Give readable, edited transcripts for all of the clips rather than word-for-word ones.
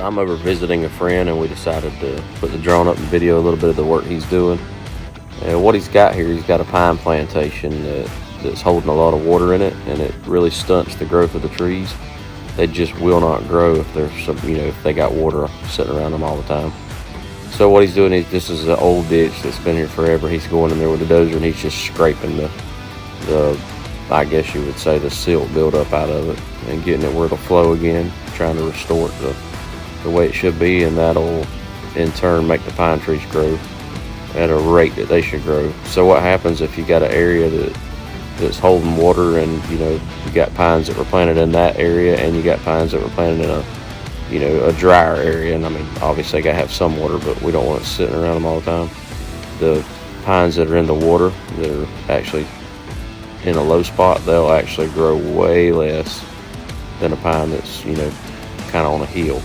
So I'm over visiting a friend, and we decided to put the drone up and video a little bit of the work he's doing. And what he's got here, he's got a pine plantation that's holding a lot of water in it, and it really stunts the growth of the trees. They just will not grow if there's some, if they got water sitting around them all the time. So what he's doing is, this is an old ditch that's been here forever. He's going in there with a dozer, and he's just scraping the I guess you would say, the silt buildup out of it and getting it where it'll flow again, trying to restore it the way it should be, and that'll in turn make the pine trees grow at a rate that they should grow. So what happens if you got an area that's holding water, and you got pines that were planted in that area, and you got pines that were planted in a drier area, and I mean obviously they gotta have some water, but we don't want it sitting around them all the time. The pines that are in the water, that are actually in a low spot, they'll actually grow way less than a pine that's kind of on a hill.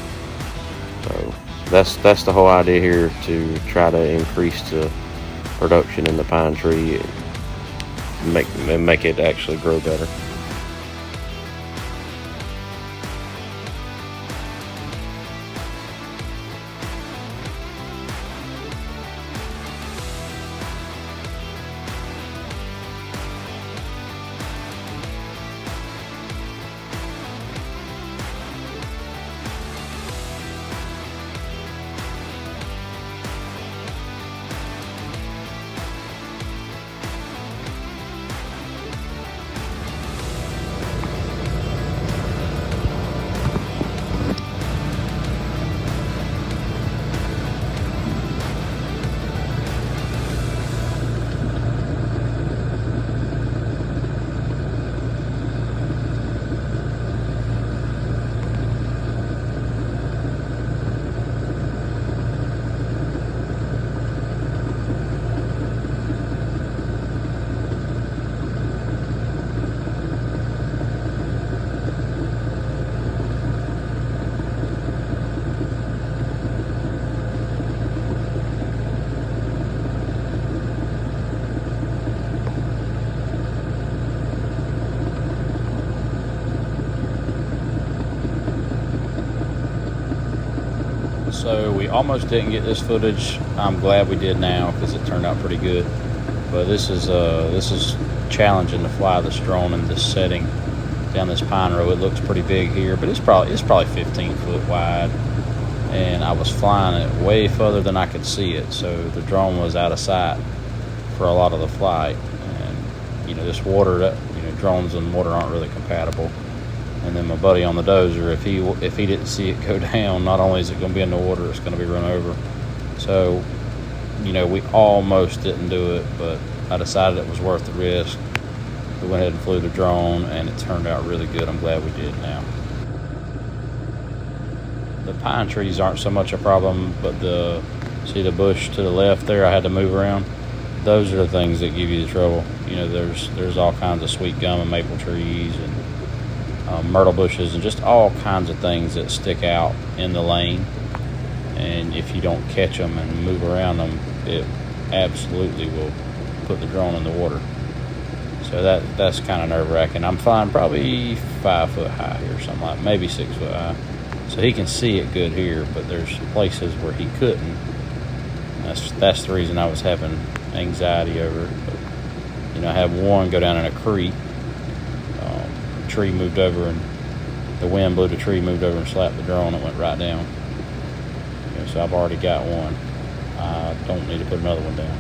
So that's the whole idea here, to try to increase the production in the pine tree and make it actually grow better. So we almost didn't get this footage. I'm glad we did now, because it turned out pretty good. But this is challenging to fly this drone in this setting down this pine row. It looks pretty big here, but it's probably 15 foot wide, and I was flying it way further than I could see it, so the drone was out of sight for a lot of the flight. And this water, drones and water aren't really compatible. And then my buddy on the dozer, if he didn't see it go down, not only is it going to be in the water, it's going to be run over. So, we almost didn't do it, but I decided it was worth the risk. We went ahead and flew the drone, and it turned out really good. I'm glad we did now. The pine trees aren't so much a problem, but see the bush to the left there I had to move around? Those are the things that give you the trouble. There's all kinds of sweet gum and maple trees, and myrtle bushes, and just all kinds of things that stick out in the lane, and if you don't catch them and move around them, it absolutely will put the drone in the water. So that's kind of nerve-wracking. I'm flying probably 5 foot high here, something like, maybe 6 foot high, so he can see it good here, but there's places where he couldn't. That's the reason I was having anxiety over it. But I had one go down in a creek. Tree moved over, and the wind blew the tree, moved over and slapped the drone. It went right down. So I've already got one. I don't need to put another one down.